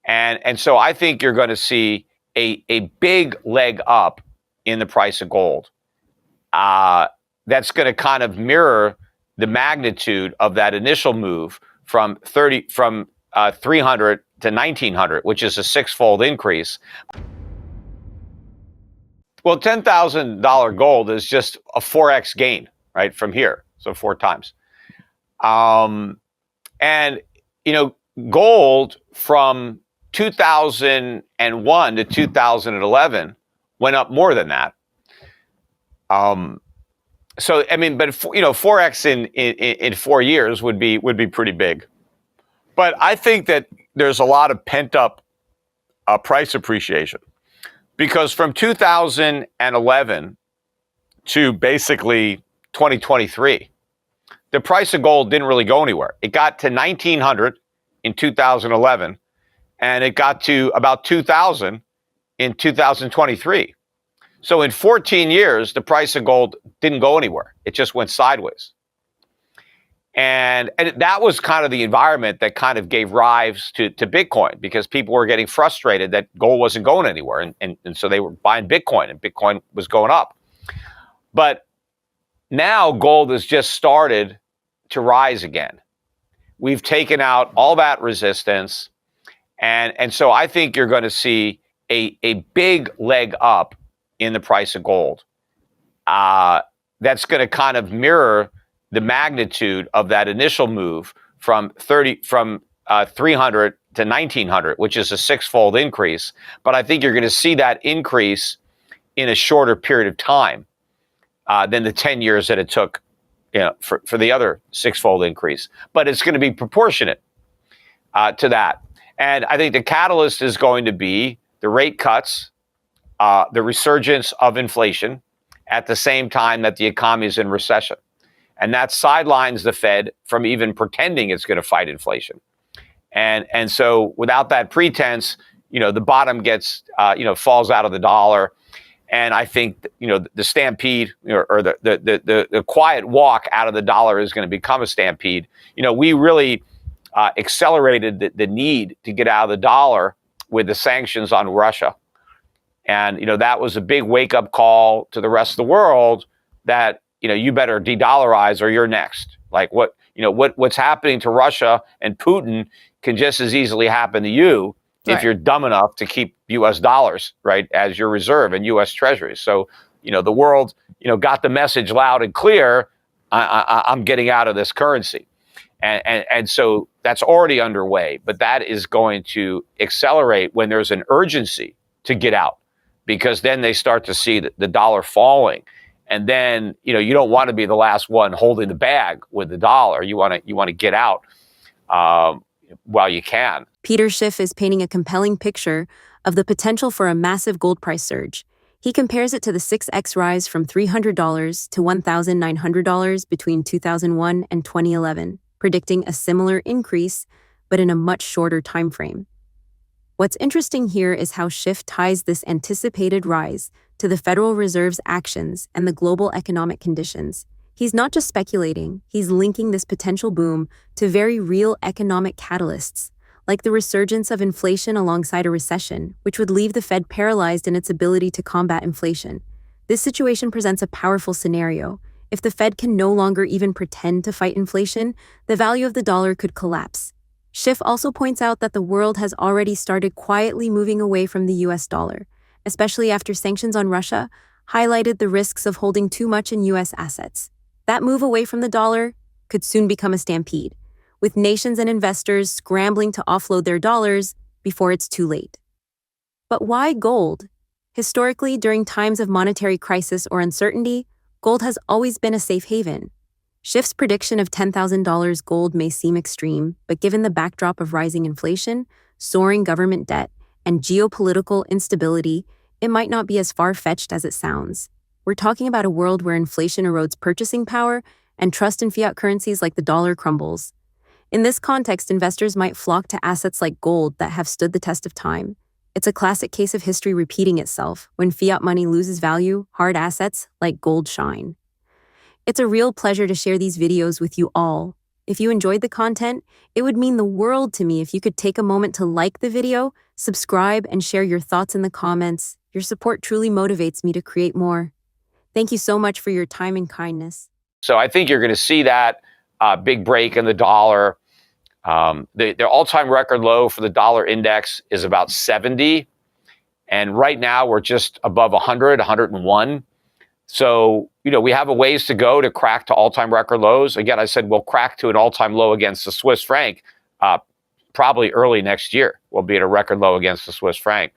And so I think you're going to see a big leg up in the price of gold. That's going to kind of mirror the magnitude of that initial move from 300 to 1900, which is a six-fold increase. Well, $10,000 gold is just a 4x gain, right, from here, so 4 times. And gold from 2001 to 2011 went up more than that. So I mean, but 4x in 4 years would be pretty big. But I think that there's a lot of pent up price appreciation, because from 2011 to basically 2023, the price of gold didn't really go anywhere. It got to 1900 in 2011, and it got to about 2000 in 2023. So in 14 years, the price of gold didn't go anywhere. It just went sideways. And that was kind of the environment that kind of gave rise to Bitcoin, because people were getting frustrated that gold wasn't going anywhere. And so they were buying Bitcoin, and Bitcoin was going up. But now gold has just started to rise again. We've taken out all that resistance. And so I think you're going to see a big leg up in the price of gold. That's going to kind of mirror the magnitude of that initial move from 300 to 1900, which is a six-fold increase. But I think you're going to see that increase in a shorter period of time than the 10 years that it took, for the other six-fold increase. But it's going to be proportionate to that. And I think the catalyst is going to be the rate cuts, the resurgence of inflation at the same time that the economy is in recession. And that sidelines the Fed from even pretending it's going to fight inflation. And so without that pretense, the bottom gets, falls out of the dollar. And I think, the stampede or the quiet walk out of the dollar is going to become a stampede. We really accelerated the need to get out of the dollar with the sanctions on Russia. And, that was a big wake-up call to the rest of the world that, you better de-dollarize or you're next. Like what's happening to Russia and Putin can just as easily happen to you if you're dumb enough to keep U.S. dollars, right, as your reserve and U.S. treasuries. So, the world, got the message loud and clear, I'm getting out of this currency. And so that's already underway, but that is going to accelerate when there's an urgency to get out, because then they start to see the dollar falling. And then, you don't want to be the last one holding the bag with the dollar. You want to get out while you can. Peter Schiff is painting a compelling picture of the potential for a massive gold price surge. He compares it to the 6x rise from $300 to $1,900 between 2001 and 2011, predicting a similar increase, but in a much shorter time frame. What's interesting here is how Schiff ties this anticipated rise to the Federal Reserve's actions and the global economic conditions. He's not just speculating, he's linking this potential boom to very real economic catalysts, like the resurgence of inflation alongside a recession, which would leave the Fed paralyzed in its ability to combat inflation. This situation presents a powerful scenario. If the Fed can no longer even pretend to fight inflation, the value of the dollar could collapse. Schiff also points out that the world has already started quietly moving away from the US dollar, especially after sanctions on Russia highlighted the risks of holding too much in US assets. That move away from the dollar could soon become a stampede, with nations and investors scrambling to offload their dollars before it's too late. But why gold? Historically, during times of monetary crisis or uncertainty, gold has always been a safe haven. Schiff's prediction of $10,000 gold may seem extreme, but given the backdrop of rising inflation, soaring government debt, and geopolitical instability, it might not be as far-fetched as it sounds. We're talking about a world where inflation erodes purchasing power and trust in fiat currencies like the dollar crumbles. In this context, investors might flock to assets like gold that have stood the test of time. It's a classic case of history repeating itself. When fiat money loses value, hard assets like gold shine. It's a real pleasure to share these videos with you all. If you enjoyed the content, it would mean the world to me if you could take a moment to like the video, subscribe, and share your thoughts in the comments. Your support truly motivates me to create more. Thank you so much for your time and kindness. So I think you're going to see that big break in the dollar. Their all-time record low for the dollar index is about 70. And right now we're just above 100, 101. So, we have a ways to go to crack to all-time record lows. Again, I said we'll crack to an all-time low against the Swiss franc probably early next year. We'll be at a record low against the Swiss franc.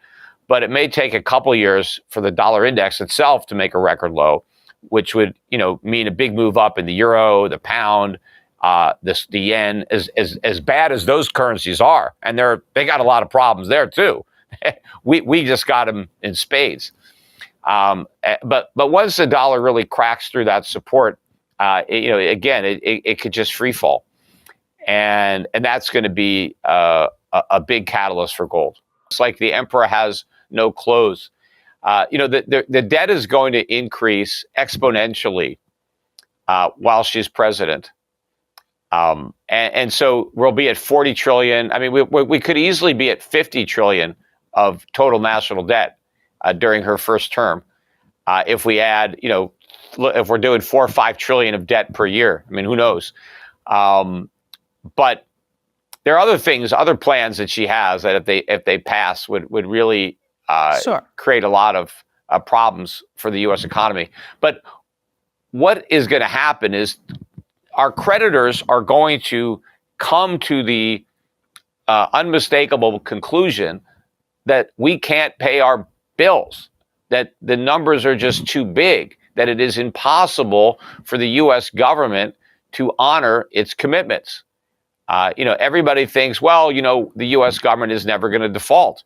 But it may take a couple years for the dollar index itself to make a record low, which would, mean a big move up in the euro, the pound, the yen. As bad as those currencies are, and they got a lot of problems there too. we just got them in spades. But once the dollar really cracks through that support, again, it could just free fall, and that's going to be a big catalyst for gold. It's like the emperor has no clothes. The debt is going to increase exponentially while she's president. And so we'll be at 40 trillion. I mean, we could easily be at 50 trillion of total national debt during her first term. If we add, if we're doing 4 or 5 trillion of debt per year, I mean, who knows? But there are other plans that she has that if they pass would really create a lot of problems for the U.S. economy. But what is going to happen is our creditors are going to come to the unmistakable conclusion that we can't pay our bills, that the numbers are just too big, that it is impossible for the U.S. government to honor its commitments. Everybody thinks, well, the U.S. government is never going to default.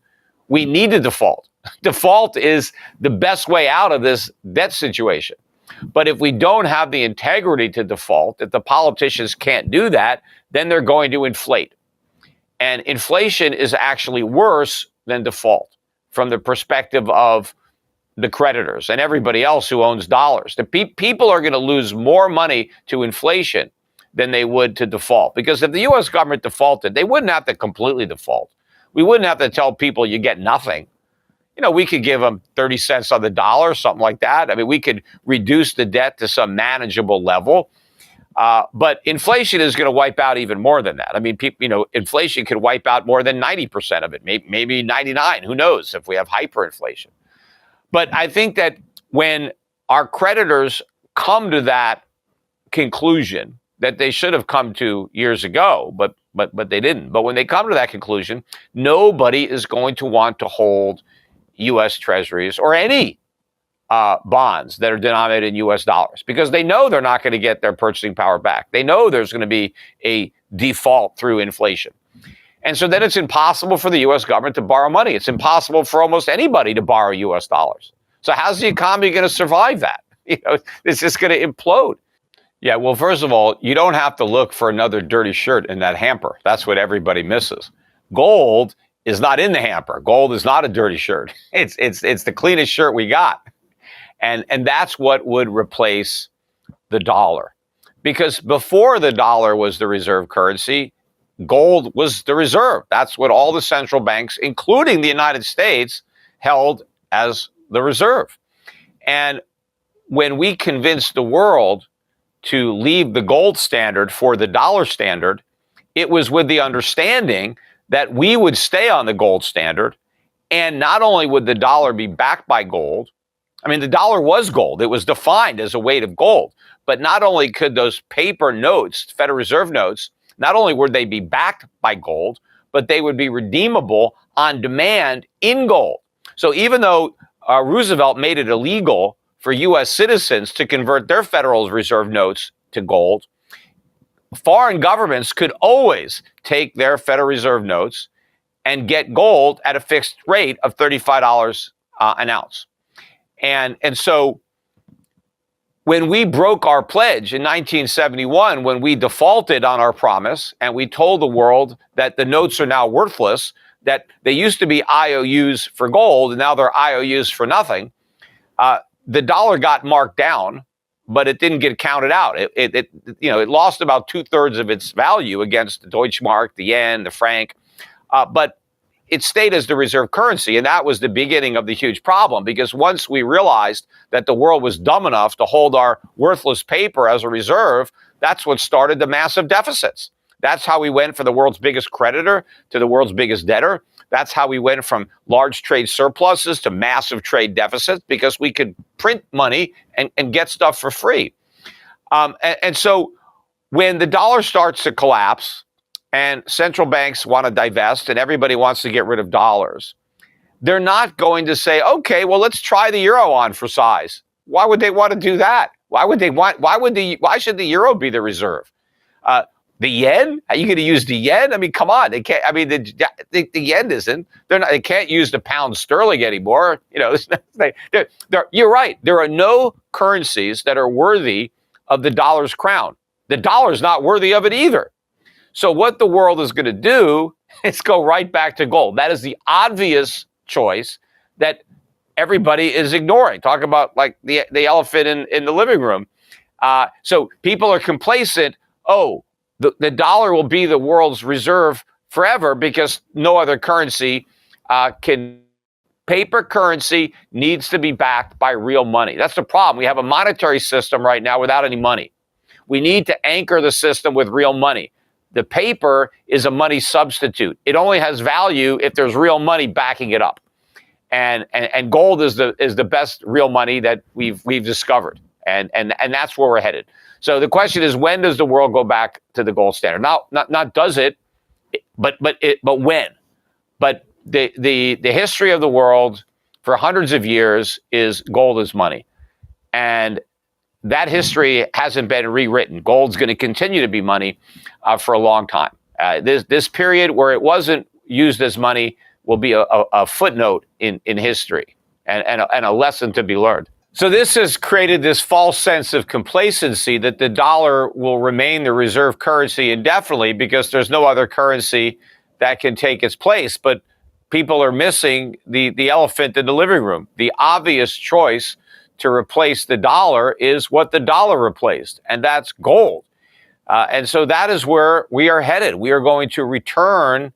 We need to default. Default is the best way out of this debt situation. But if we don't have the integrity to default, if the politicians can't do that, then they're going to inflate. And inflation is actually worse than default from the perspective of the creditors and everybody else who owns dollars. The people are going to lose more money to inflation than they would to default. Because if the U.S. government defaulted, they wouldn't have to completely default. We wouldn't have to tell people you get nothing. We could give them 30 cents on the dollar, something like that. I mean, we could reduce the debt to some manageable level. But inflation is going to wipe out even more than that. I mean, inflation could wipe out more than 90% of it, maybe 99. Who knows if we have hyperinflation? But I think that when our creditors come to that conclusion that they should have come to years ago, but they didn't. But when they come to that conclusion, nobody is going to want to hold U.S. treasuries or any bonds that are denominated in U.S. dollars because they know they're not going to get their purchasing power back. They know there's going to be a default through inflation. And so then it's impossible for the U.S. government to borrow money. It's impossible for almost anybody to borrow U.S. dollars. So how's the economy going to survive that? It's just going to implode. Yeah, well, first of all, you don't have to look for another dirty shirt in that hamper. That's what everybody misses. Gold is not in the hamper. Gold is not a dirty shirt. It's the cleanest shirt we got. And that's what would replace the dollar. Because before the dollar was the reserve currency, gold was the reserve. That's what all the central banks, including the United States, held as the reserve. And when we convinced the world to leave the gold standard for the dollar standard, it was with the understanding that we would stay on the gold standard. And not only would the dollar be backed by gold, I mean, the dollar was gold. It was defined as a weight of gold. But not only could those paper notes, Federal Reserve notes, not only would they be backed by gold, but they would be redeemable on demand in gold. So even though Roosevelt made it illegal for U.S. citizens to convert their Federal Reserve notes to gold, foreign governments could always take their Federal Reserve notes and get gold at a fixed rate of $35 an ounce. And so when we broke our pledge in 1971, when we defaulted on our promise and we told the world that the notes are now worthless, that they used to be IOUs for gold and now they're IOUs for nothing, the dollar got marked down but it didn't get counted out. It lost about 2/3 of its value against the Deutschmark, the yen, the franc, but it stayed as the reserve currency. And that was the beginning of the huge problem, because once we realized that the world was dumb enough to hold our worthless paper as a reserve, that's what started the massive deficits. That's how we went from the world's biggest creditor to the world's biggest debtor. That's how we went from large trade surpluses to massive trade deficits, because we could print money and get stuff for free. And so when the dollar starts to collapse, and central banks want to divest and everybody wants to get rid of dollars, they're not going to say, okay, well, let's try the euro on for size. Why would they want to do that? Why should the euro be the reserve? The yen? Are you going to use the yen? I mean, come on. They can't. I mean, the yen isn't. They can't use the pound sterling anymore. You're right. There are no currencies that are worthy of the dollar's crown. The dollar's not worthy of it either. So what the world is going to do is go right back to gold. That is the obvious choice that everybody is ignoring. Talk about like the elephant in the living room. So people are complacent. Oh, the dollar will be the world's reserve forever because no other currency can. Paper currency needs to be backed by real money. That's the problem. We have a monetary system right now without any money. We need to anchor the system with real money. The paper is a money substitute. It only has value if there's real money backing it up. And gold is the best real money that we've discovered. And that's where we're headed. So the question is, when does the world go back to the gold standard? Not does it, but when? But the history of the world for hundreds of years is gold is money. And that history hasn't been rewritten. Gold's going to continue to be money for a long time. This period where it wasn't used as money will be a footnote in history and a lesson to be learned. So this has created this false sense of complacency that the dollar will remain the reserve currency indefinitely because there's no other currency that can take its place. But people are missing the elephant in the living room. The obvious choice to replace the dollar is what the dollar replaced, and that's gold. And so that is where we are headed. We are going to return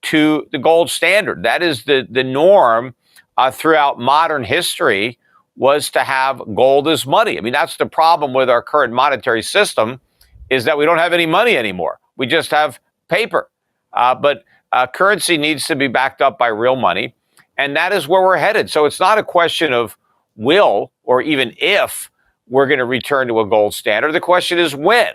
to the gold standard. That is the norm throughout modern history, was to have gold as money. I mean, that's the problem with our current monetary system, is that we don't have any money anymore. We just have paper. But currency needs to be backed up by real money, and that is where we're headed. So it's not a question of will or even if we're going to return to a gold standard. The question is when.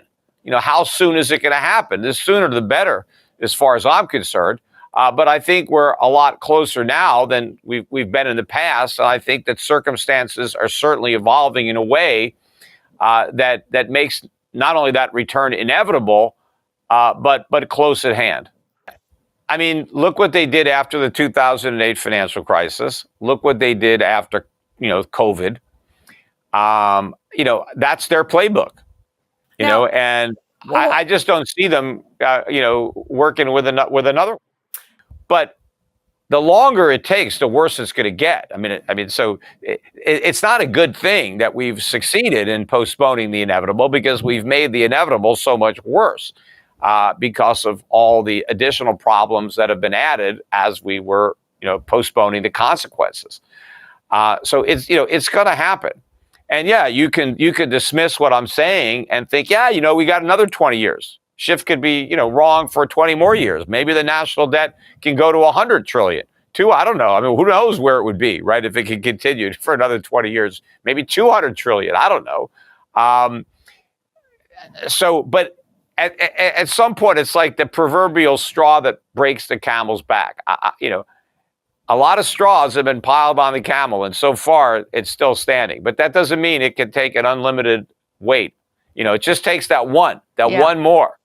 How soon is it going to happen? The sooner the better, as far as I'm concerned. But I think we're a lot closer now than we've been in the past. And I think that circumstances are certainly evolving in a way that makes not only that return inevitable, but close at hand. I mean, look what they did after the 2008 financial crisis. Look what they did after COVID. That's their playbook. And I just don't see them, working with another. But the longer it takes, the worse it's going to get. So it's not a good thing that we've succeeded in postponing the inevitable, because we've made the inevitable so much worse because of all the additional problems that have been added as we were, postponing the consequences. So it's going to happen. And yeah, you can dismiss what I'm saying and think, we got another 20 years. Schiff could be, wrong for 20 more years. Maybe the national debt can go to 100 trillion. I don't know. I mean, who knows where it would be, right? If it can continue for another 20 years, maybe 200 trillion. I don't know. But at some point, it's like the proverbial straw that breaks the camel's back. A lot of straws have been piled on the camel, and so far it's still standing. But that doesn't mean it can take an unlimited weight. It just takes that one more.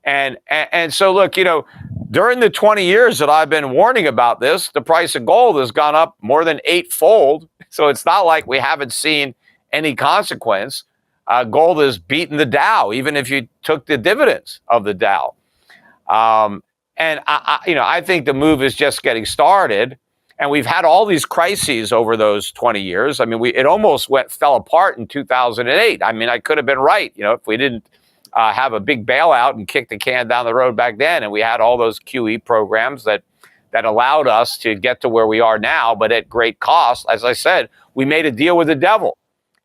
And so look, during the 20 years that I've been warning about this, the price of gold has gone up more than 8-fold. So it's not like we haven't seen any consequence. Gold has beaten the Dow, even if you took the dividends of the Dow. And I think the move is just getting started. And we've had all these crises over those 20 years. I mean, it almost fell apart in 2008. I mean, I could have been right, if we didn't have a big bailout and kick the can down the road back then. And we had all those QE programs that allowed us to get to where we are now, but at great cost. As I said, we made a deal with the devil,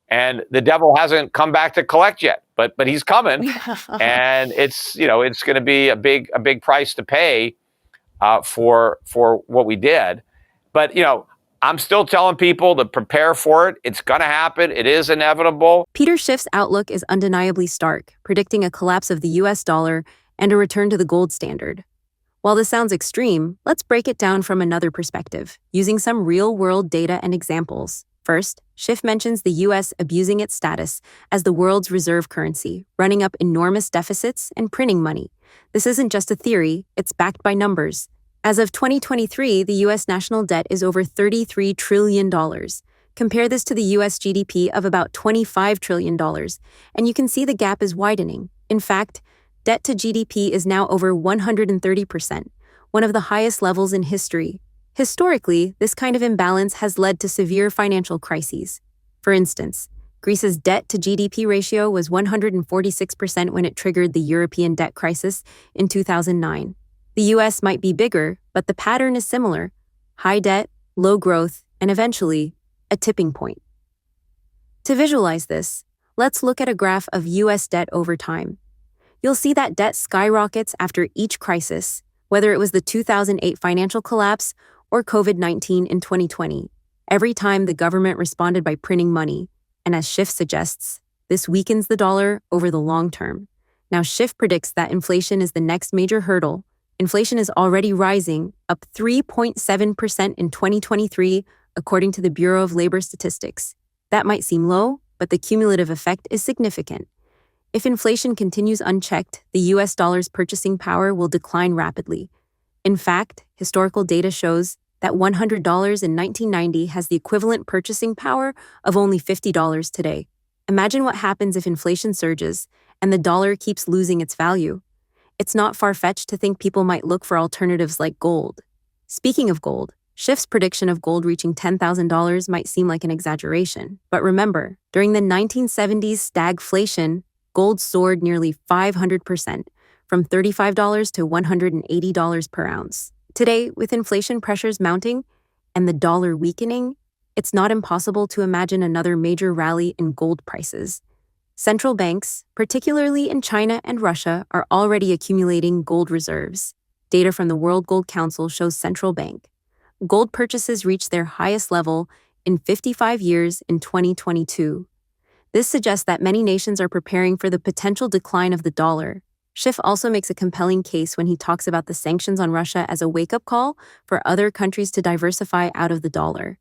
and the devil hasn't come back to collect yet, but he's coming. And it's going to be a big price to pay for what we did. But I'm still telling people to prepare for it. It's going to happen. It is inevitable. Peter Schiff's outlook is undeniably stark, predicting a collapse of the US dollar and a return to the gold standard. While this sounds extreme, let's break it down from another perspective, using some real-world data and examples. First, Schiff mentions the US abusing its status as the world's reserve currency, running up enormous deficits and printing money. This isn't just a theory, it's backed by numbers. As of 2023, the US national debt is over $33 trillion. Compare this to the US GDP of about $25 trillion, and you can see the gap is widening. In fact, debt to GDP is now over 130%, one of the highest levels in history. Historically, this kind of imbalance has led to severe financial crises. For instance, Greece's debt to GDP ratio was 146% when it triggered the European debt crisis in 2009. The US might be bigger, but the pattern is similar: high debt, low growth, and eventually, a tipping point. To visualize this, let's look at a graph of US debt over time. You'll see that debt skyrockets after each crisis, whether it was the 2008 financial collapse or COVID-19 in 2020. Every time the government responded by printing money, and as Schiff suggests, this weakens the dollar over the long term. Now, Schiff predicts that inflation is the next major hurdle. Inflation is already rising, up 3.7% in 2023, according to the Bureau of Labor Statistics. That might seem low, but the cumulative effect is significant. If inflation continues unchecked, the US dollar's purchasing power will decline rapidly. In fact, historical data shows that $100 in 1990 has the equivalent purchasing power of only $50 today. Imagine what happens if inflation surges and the dollar keeps losing its value. It's not far-fetched to think people might look for alternatives like gold. Speaking of gold, Schiff's prediction of gold reaching $10,000 might seem like an exaggeration. But remember, during the 1970s stagflation, gold soared nearly 500%, from $35 to $180 per ounce. Today, with inflation pressures mounting and the dollar weakening, it's not impossible to imagine another major rally in gold prices. Central banks, particularly in China and Russia, are already accumulating gold reserves. Data from the World Gold Council shows central bank gold purchases reached their highest level in 55 years in 2022. This suggests that many nations are preparing for the potential decline of the dollar. Schiff also makes a compelling case when he talks about the sanctions on Russia as a wake-up call for other countries to diversify out of the dollar.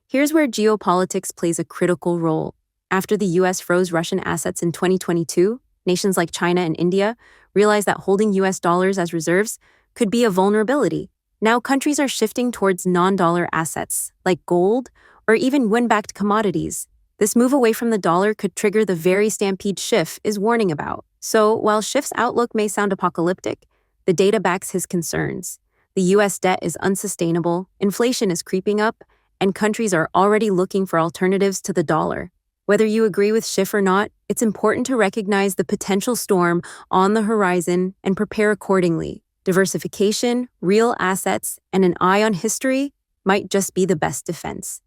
Here's where geopolitics plays a critical role. After the US froze Russian assets in 2022, nations like China and India realized that holding US dollars as reserves could be a vulnerability. Now countries are shifting towards non-dollar assets, like gold or even won-backed commodities. This move away from the dollar could trigger the very stampede Schiff is warning about. So, while Schiff's outlook may sound apocalyptic, the data backs his concerns. The US debt is unsustainable, inflation is creeping up, and countries are already looking for alternatives to the dollar. Whether you agree with Schiff or not, it's important to recognize the potential storm on the horizon and prepare accordingly. Diversification, real assets, and an eye on history might just be the best defense.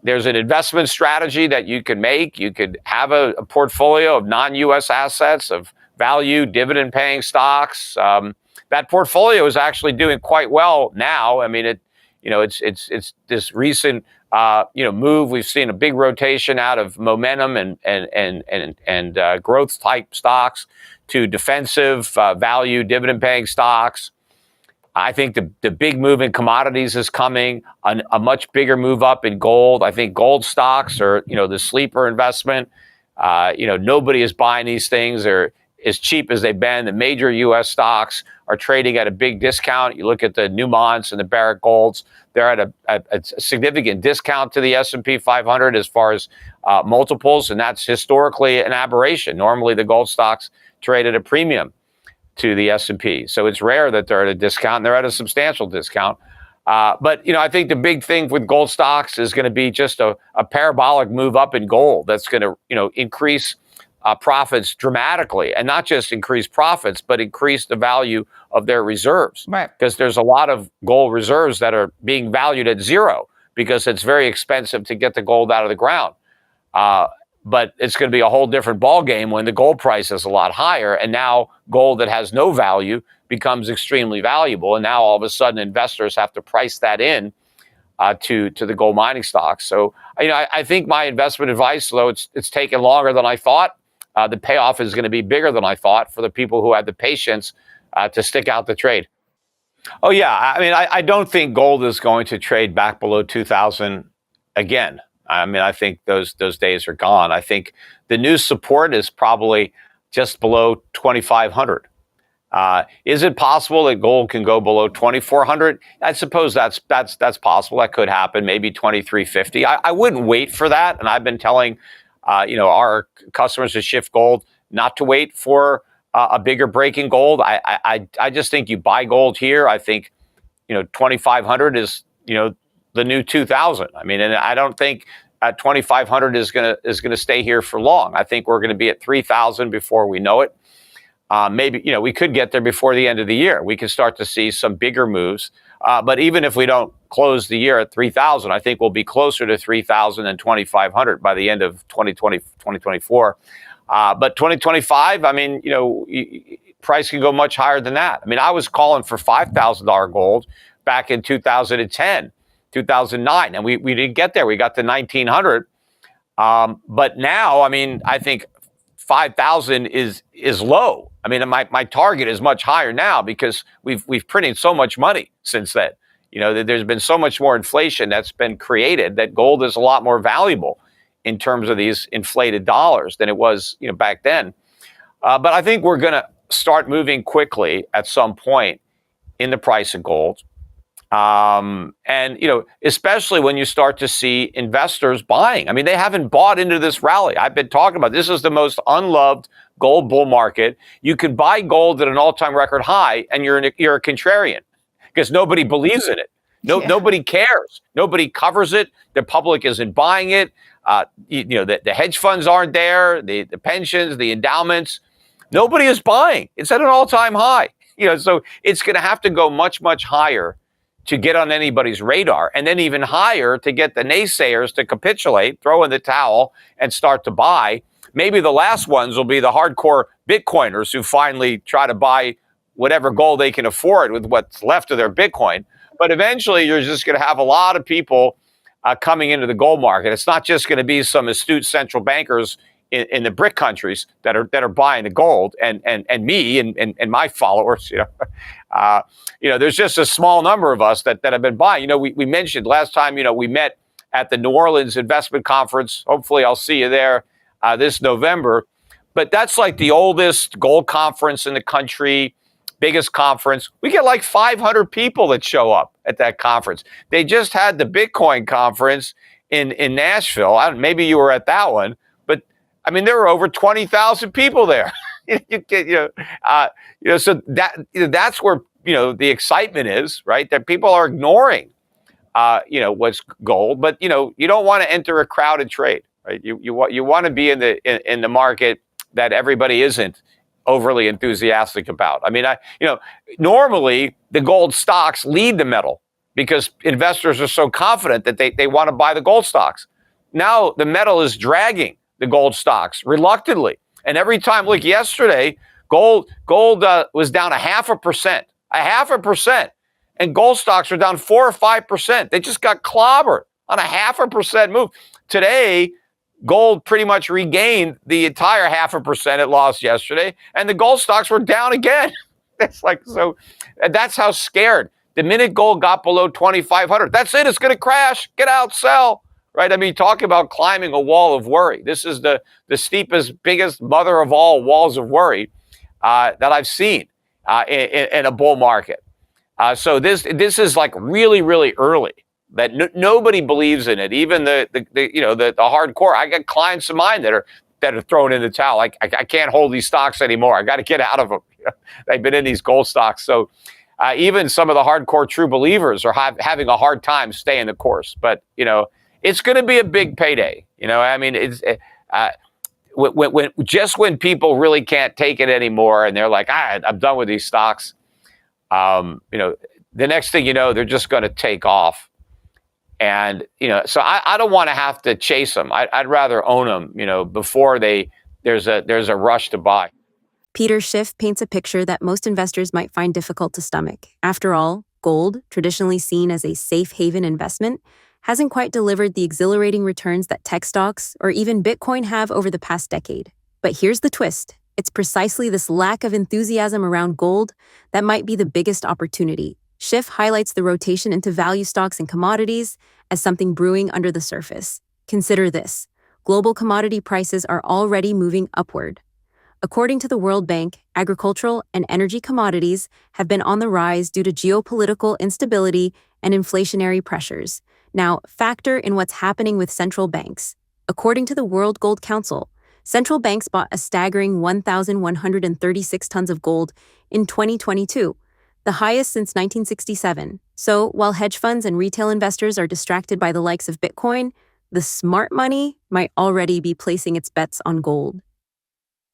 There's an investment strategy that you can make. You could have a portfolio of non-U.S. assets, of value, dividend-paying stocks. That portfolio is actually doing quite well now. I mean, it's this recent move. We've seen a big rotation out of momentum and growth type stocks to defensive value, dividend-paying stocks. I think the big move in commodities is coming, a much bigger move up in gold. I think gold stocks are, the sleeper investment. Nobody is buying these things. They're as cheap as they've been. The major U.S. stocks are trading at a big discount. You look at the Newmonts and the Barrick Golds, they're at a significant discount to the S&P 500 as far as multiples, and that's historically an aberration. Normally, the gold stocks trade at a premium to the S&P. So it's rare that they're at a discount, and they're at a substantial discount. But I think the big thing with gold stocks is going to be just a parabolic move up in gold that's going to increase profits dramatically, and not just increase profits, but increase the value of their reserves. Right. Because there's a lot of gold reserves that are being valued at zero because it's very expensive to get the gold out of the ground. But it's going to be a whole different ballgame when the gold price is a lot higher, and now gold that has no value becomes extremely valuable, and now all of a sudden investors have to price that in to the gold mining stocks. So I think my investment advice, though it's taken longer than I thought, the payoff is going to be bigger than I thought for the people who had the patience to stick out the trade. Oh yeah, I don't think gold is going to trade back below 2,000 again. I think those days are gone. I think the new support is probably just below 2,500. Is it possible that gold can go below 2,400? I suppose that's possible. That could happen. Maybe 2,350. I wouldn't wait for that. And I've been telling our customers to shift gold not to wait for a bigger break in gold. I just think you buy gold here. I think 2,500 is the new 2,000. And I don't think 2,500 is gonna stay here for long. I think we're going to be at 3,000 before we know it. Maybe we could get there before the end of the year. We could start to see some bigger moves. But even if we don't close the year at 3,000, I think we'll be closer to 3,000 than 2,500 by the end of 2024. But 2025, price can go much higher than that. I was calling for $5,000 gold back in 2010, 2009, and we didn't get there. We got to 1,900. But now, I think 5,000 is low. My target is much higher now because we've printed so much money since then. There's been so much more inflation that's been created that gold is a lot more valuable in terms of these inflated dollars than it was, back then. But I think we're going to start moving quickly at some point in the price of gold. And, especially when you start to see investors buying. They haven't bought into this rally. I've been talking about this is the most unloved gold bull market. You can buy gold at an all-time record high, and you're a contrarian because nobody believes in it. Nobody cares. Nobody covers it. The public isn't buying it. The hedge funds aren't there. The pensions, the endowments, nobody is buying. It's at an all-time high. So it's going to have to go much, much higher to get on anybody's radar, and then even higher to get the naysayers to capitulate, throw in the towel, and start to buy. Maybe the last ones will be the hardcore Bitcoiners who finally try to buy whatever gold they can afford with what's left of their Bitcoin. But eventually, you're just going to have a lot of people coming into the gold market. It's not just going to be some astute central bankers in the BRIC countries that are buying the gold, and me and my followers. There's just a small number of us that have been buying. We mentioned last time. We met at the New Orleans Investment Conference. Hopefully, I'll see you there this November. But that's like the oldest gold conference in the country, biggest conference. We get like 500 people that show up at that conference. They just had the Bitcoin conference in Nashville. Maybe you were at that one. There were over 20,000 people there. So that's where the excitement is, right? That people are ignoring, what's gold, but you don't want to enter a crowded trade, right? You want to be in the market that everybody isn't overly enthusiastic about. Normally the gold stocks lead the metal because investors are so confident that they want to buy the gold stocks. Now the metal is dragging the gold stocks reluctantly. And every time, look, yesterday, gold was down 0.5%, and gold stocks are down 4 or 5%. They just got clobbered on 0.5% move. Today, gold pretty much regained the entire 0.5% it lost yesterday, and the gold stocks were down again. It's like, so that's how scared. The minute gold got below 2,500, that's it. It's going to crash. Get out, sell. Right? Talk about climbing a wall of worry. This is the steepest, biggest mother of all walls of worry that I've seen in a bull market. So this is like really, really early. That nobody believes in it. Even the hardcore. I got clients of mine that are thrown in the towel. I can't hold these stocks anymore. I got to get out of them. They've been in these gold stocks. So even some of the hardcore true believers are having a hard time staying the course. But, it's going to be a big payday. I mean, when people really can't take it anymore and they're like, I'm done with these stocks, the next thing you know, they're just going to take off. And, so I don't want to have to chase them. I'd rather own them, before there's a rush to buy. Peter Schiff paints a picture that most investors might find difficult to stomach. After all, gold, traditionally seen as a safe haven investment, hasn't quite delivered the exhilarating returns that tech stocks or even Bitcoin have over the past decade. But here's the twist. It's precisely this lack of enthusiasm around gold that might be the biggest opportunity. Schiff highlights the rotation into value stocks and commodities as something brewing under the surface. Consider this. Global commodity prices are already moving upward. According to the World Bank, agricultural and energy commodities have been on the rise due to geopolitical instability and inflationary pressures. Now, factor in what's happening with central banks. According to the World Gold Council, central banks bought a staggering 1,136 tons of gold in 2022, the highest since 1967. So, while hedge funds and retail investors are distracted by the likes of Bitcoin, the smart money might already be placing its bets on gold.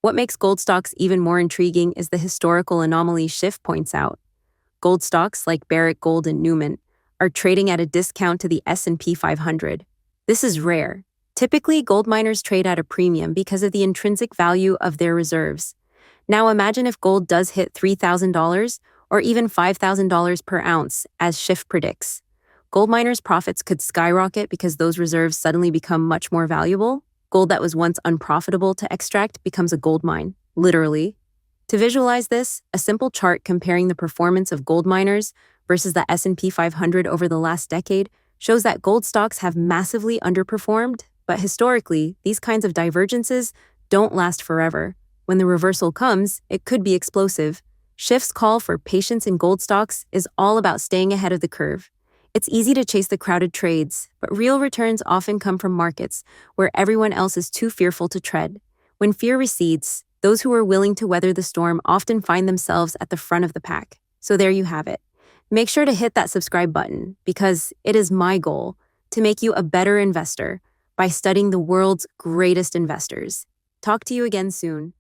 What makes gold stocks even more intriguing is the historical anomaly Schiff points out. Gold stocks like Barrick Gold and Newmont are trading at a discount to the S&P 500. This is rare. Typically, gold miners trade at a premium because of the intrinsic value of their reserves. Now imagine if gold does hit $3,000 or even $5,000 per ounce, as Schiff predicts. Gold miners' profits could skyrocket because those reserves suddenly become much more valuable. Gold that was once unprofitable to extract becomes a gold mine, literally. To visualize this, a simple chart comparing the performance of gold miners versus the S&P 500 over the last decade shows that gold stocks have massively underperformed, but historically, these kinds of divergences don't last forever. When the reversal comes, it could be explosive. Schiff's call for patience in gold stocks is all about staying ahead of the curve. It's easy to chase the crowded trades, but real returns often come from markets where everyone else is too fearful to tread. When fear recedes, those who are willing to weather the storm often find themselves at the front of the pack. So there you have it. Make sure to hit that subscribe button because it is my goal to make you a better investor by studying the world's greatest investors. Talk to you again soon.